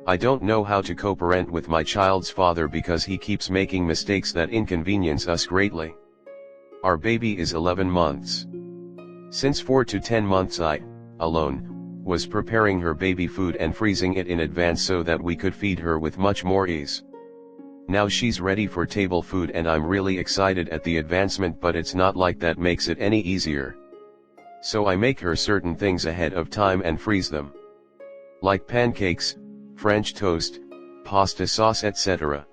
I don't know how to co-parent with my child's father because he keeps making mistakes that inconvenience us greatly. Our baby is 11 months. Since 4 to 10 months I, alone, was preparing her baby food and freezing it in advance so that we could feed her with much more ease. Now she's ready for table food and I'm really excited at the advancement, but it's not like that makes it any easier. So I make her certain things ahead of time and freeze them. Like pancakes, French toast, pasta sauce, etc.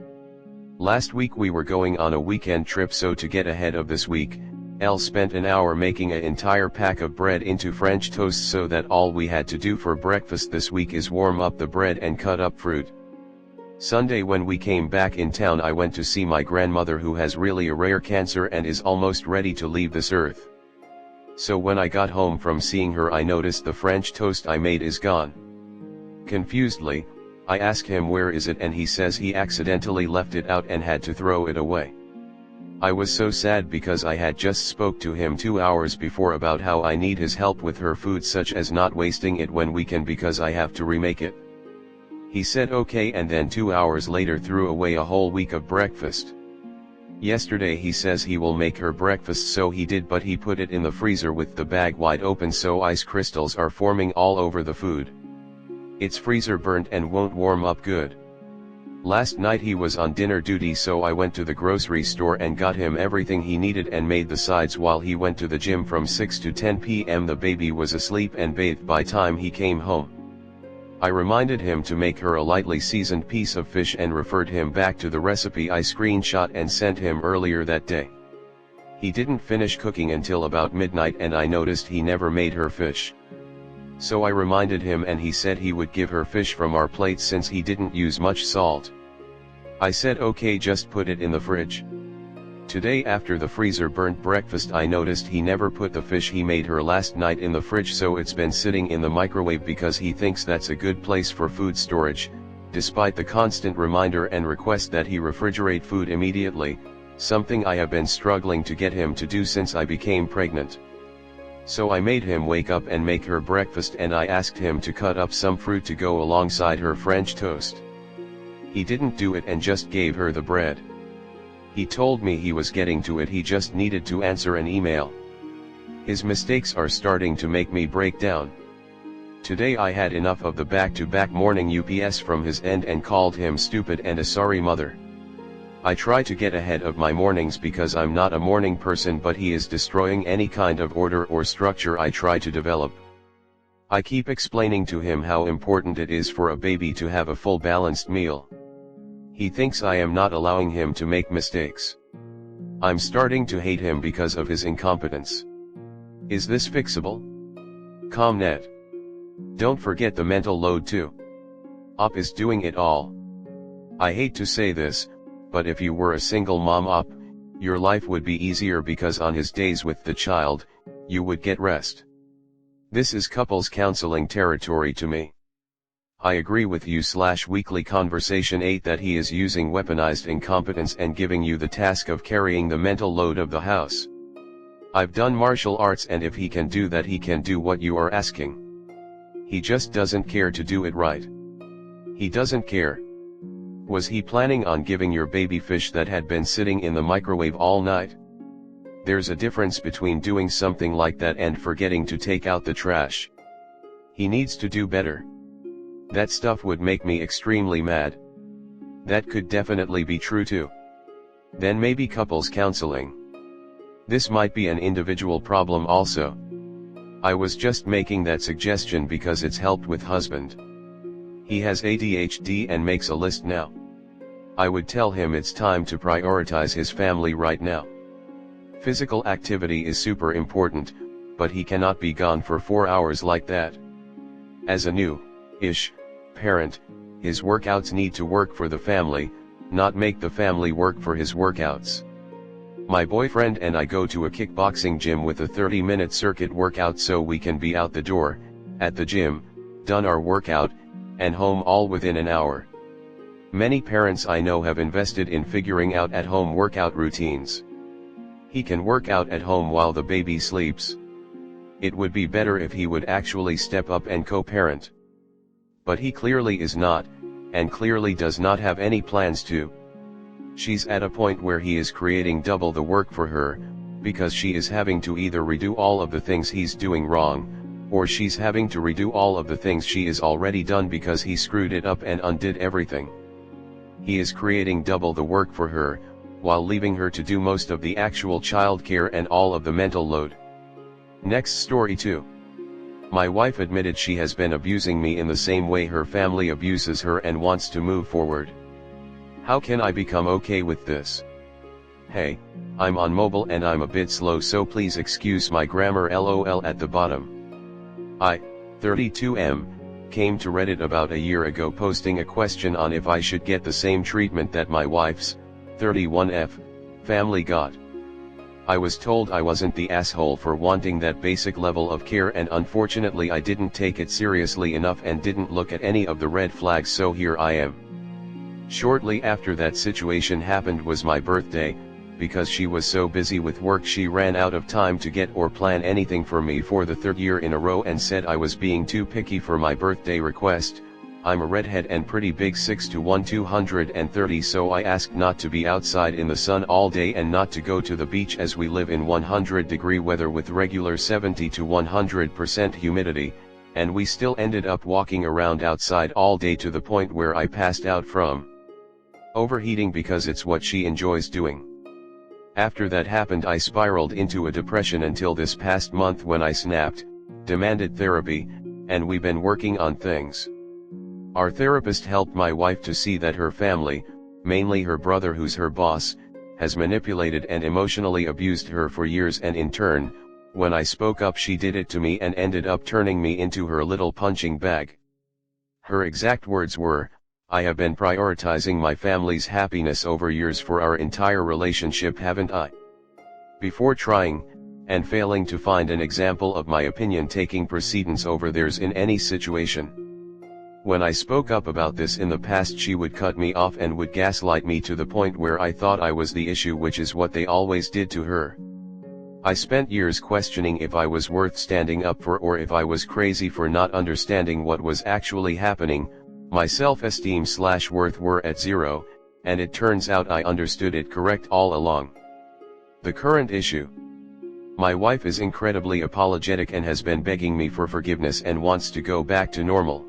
Last week we were going on a weekend trip, so to get ahead of this week, Elle spent an hour making an entire pack of bread into French toast so that all we had to do for breakfast this week is warm up the bread and cut up fruit. Sunday when we came back in town I went to see my grandmother who has really a rare cancer and is almost ready to leave this earth. So when I got home from seeing her I noticed the French toast I made is gone. Confusedly, I ask him where is it and he says he accidentally left it out and had to throw it away. I was so sad because I had just spoke to him 2 hours before about how I need his help with her food, such as not wasting it when we can because I have to remake it. He said okay and then 2 hours later threw away a whole week of breakfast. Yesterday he says he will make her breakfast, so he did, but he put it in the freezer with the bag wide open so ice crystals are forming all over the food. It's freezer burnt and won't warm up good. Last night he was on dinner duty, so I went to the grocery store and got him everything he needed and made the sides while he went to the gym from 6 to 10 p.m. The baby was asleep and bathed by time he came home. I reminded him to make her a lightly seasoned piece of fish and referred him back to the recipe I screenshot and sent him earlier that day. He didn't finish cooking until about midnight and I noticed he never made her fish. So I reminded him and he said he would give her fish from our plate since he didn't use much salt. I said okay, just put it in the fridge. Today after the freezer burnt breakfast I noticed he never put the fish he made her last night in the fridge, so it's been sitting in the microwave because he thinks that's a good place for food storage, despite the constant reminder and request that he refrigerate food immediately, something I have been struggling to get him to do since I became pregnant. So I made him wake up and make her breakfast and I asked him to cut up some fruit to go alongside her French toast. He didn't do it and just gave her the bread. He told me he was getting to it, he just needed to answer an email. His mistakes are starting to make me break down. Today I had enough of the back-to-back morning UPS from his end and called him stupid and a sorry mother. I try to get ahead of my mornings because I'm not a morning person, but he is destroying any kind of order or structure I try to develop. I keep explaining to him how important it is for a baby to have a full balanced meal. He thinks I am not allowing him to make mistakes. I'm starting to hate him because of his incompetence. Is this fixable? ComNet. Don't forget the mental load too. Op is doing it all. I hate to say this, but if you were a single mom op, your life would be easier because on his days with the child, you would get rest. This is couples counseling territory to me. I agree with you / weekly conversation 8 that he is using weaponized incompetence and giving you the task of carrying the mental load of the house. I've done martial arts and if he can do that he can do what you are asking. He just doesn't care to do it right. He doesn't care. Was he planning on giving your baby fish that had been sitting in the microwave all night? There's a difference between doing something like that and forgetting to take out the trash. He needs to do better. That stuff would make me extremely mad. That could definitely be true too. Then maybe couples counseling. This might be an individual problem also. I was just making that suggestion because it's helped with husband. He has ADHD and makes a list now. I would tell him it's time to prioritize his family right now. Physical activity is super important, but he cannot be gone for 4 hours like that. As a new-ish parent, his workouts need to work for the family, not make the family work for his workouts. My boyfriend and I go to a kickboxing gym with a 30-minute circuit workout so we can be out the door, at the gym, done our workout, and home all within an hour. Many parents I know have invested in figuring out at-home workout routines. He can work out at home while the baby sleeps. It would be better if he would actually step up and co-parent. But he clearly is not, and clearly does not have any plans to. She's at a point where he is creating double the work for her, because she is having to either redo all of the things he's doing wrong, or she's having to redo all of the things she is already done because he screwed it up and undid everything. He is creating double the work for her, while leaving her to do most of the actual childcare and all of the mental load. Next story 2. My wife admitted she has been abusing me in the same way her family abuses her and wants to move forward. How can I become okay with this? Hey, I'm on mobile and I'm a bit slow, so please excuse my grammar, lol at the bottom. I, 32M, came to Reddit about a year ago posting a question on if I should get the same treatment that my wife's, 31F, family got. I was told I wasn't the asshole for wanting that basic level of care, and unfortunately I didn't take it seriously enough and didn't look at any of the red flags, so here I am. Shortly after that situation happened was my birthday. Because she was so busy with work she ran out of time to get or plan anything for me for the 3rd year in a row and said I was being too picky for my birthday request. I'm a redhead and pretty big, 6 to 1 230, so I asked not to be outside in the sun all day and not to go to the beach as we live in 100-degree weather with regular 70 to 100% humidity, and we still ended up walking around outside all day to the point where I passed out from overheating because it's what she enjoys doing. After that happened I spiraled into a depression until this past month when I snapped, demanded therapy, and we've been working on things. Our therapist helped my wife to see that her family, mainly her brother who's her boss, has manipulated and emotionally abused her for years, and in turn, when I spoke up she did it to me and ended up turning me into her little punching bag. Her exact words were, "I have been prioritizing my family's happiness over years for our entire relationship, haven't I?" Before trying, and failing to find an example of my opinion taking precedence over theirs in any situation. When I spoke up about this in the past she would cut me off and would gaslight me to the point where I thought I was the issue, which is what they always did to her. I spent years questioning if I was worth standing up for or if I was crazy for not understanding what was actually happening. My self-esteem/worth were at 0, and it turns out I understood it correct all along. The current issue. My wife is incredibly apologetic and has been begging me for forgiveness and wants to go back to normal.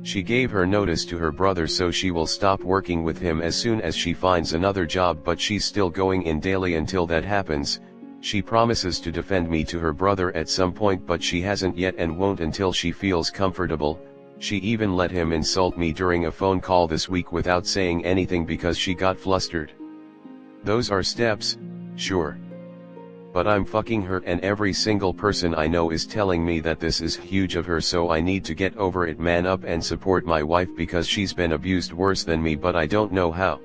She gave her notice to her brother so she will stop working with him as soon as she finds another job, but she's still going in daily until that happens. She promises to defend me to her brother at some point, but she hasn't yet and won't until she feels comfortable. She even let him insult me during a phone call this week without saying anything because she got flustered. Those are steps, sure. But I'm fucking hurt and every single person I know is telling me that this is huge of her, so I need to get over it, man up, and support my wife because she's been abused worse than me, but I don't know how.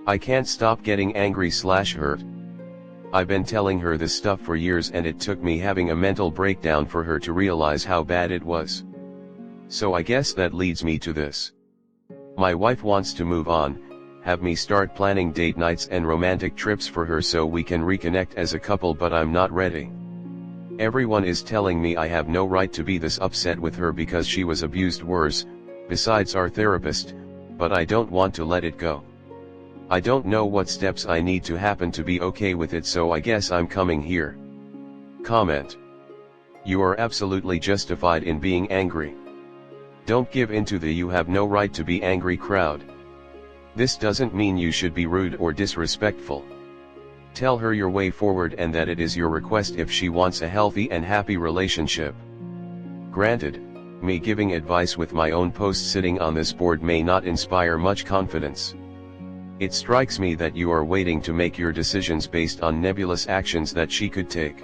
I can't stop getting angry/hurt. I've been telling her this stuff for years and it took me having a mental breakdown for her to realize how bad it was. So I guess that leads me to this. My wife wants to move on, have me start planning date nights and romantic trips for her so we can reconnect as a couple, but I'm not ready. Everyone is telling me I have no right to be this upset with her because she was abused worse, besides our therapist, but I don't want to let it go. I don't know what steps I need to happen to be okay with it, so I guess I'm coming here. Comment. You are absolutely justified in being angry. Don't give in to the "you have no right to be angry" crowd. This doesn't mean you should be rude or disrespectful. Tell her your way forward and that it is your request if she wants a healthy and happy relationship. Granted, me giving advice with my own post sitting on this board may not inspire much confidence. It strikes me that you are waiting to make your decisions based on nebulous actions that she could take.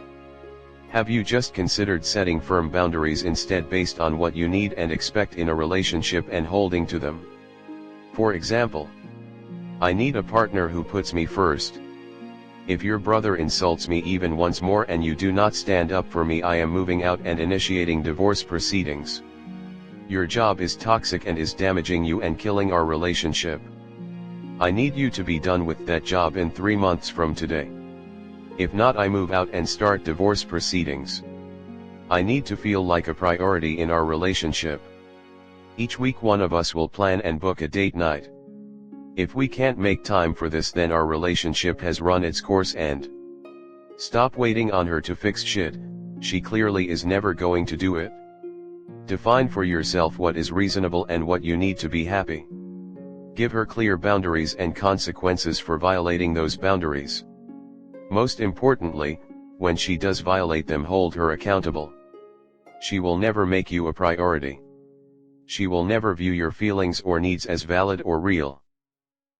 Have you just considered setting firm boundaries instead based on what you need and expect in a relationship and holding to them? For example, I need a partner who puts me first. If your brother insults me even once more and you do not stand up for me, I am moving out and initiating divorce proceedings. Your job is toxic and is damaging you and killing our relationship. I need you to be done with that job in 3 months from today. If not, I move out and start divorce proceedings. I need to feel like a priority in our relationship. Each week one of us will plan and book a date night. If we can't make time for this, then our relationship has run its course and stop waiting on her to fix shit. She clearly is never going to do it. Define for yourself what is reasonable and what you need to be happy. Give her clear boundaries and consequences for violating those boundaries. Most importantly, when she does violate them, hold her accountable. She will never make you a priority. She will never view your feelings or needs as valid or real.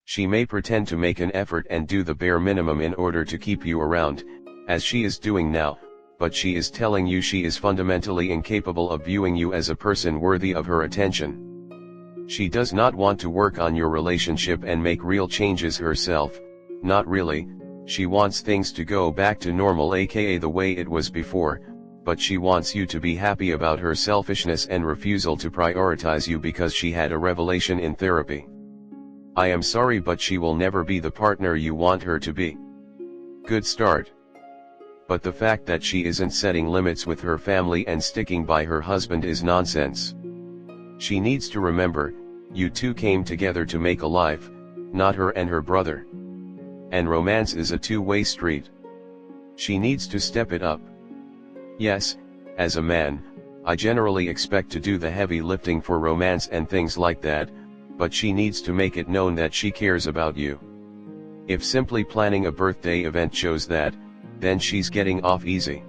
She may pretend to make an effort and do the bare minimum in order to keep you around, as she is doing now, but she is telling you she is fundamentally incapable of viewing you as a person worthy of her attention. She does not want to work on your relationship and make real changes herself, not really. She wants things to go back to normal, aka the way it was before, but she wants you to be happy about her selfishness and refusal to prioritize you because she had a revelation in therapy. I am sorry, but she will never be the partner you want her to be. Good start. But the fact that she isn't setting limits with her family and sticking by her husband is nonsense. She needs to remember, you two came together to make a life, not her and her brother. And romance is a two-way street. She needs to step it up. Yes, as a man, I generally expect to do the heavy lifting for romance and things like that, but she needs to make it known that she cares about you. If simply planning a birthday event shows that, then she's getting off easy.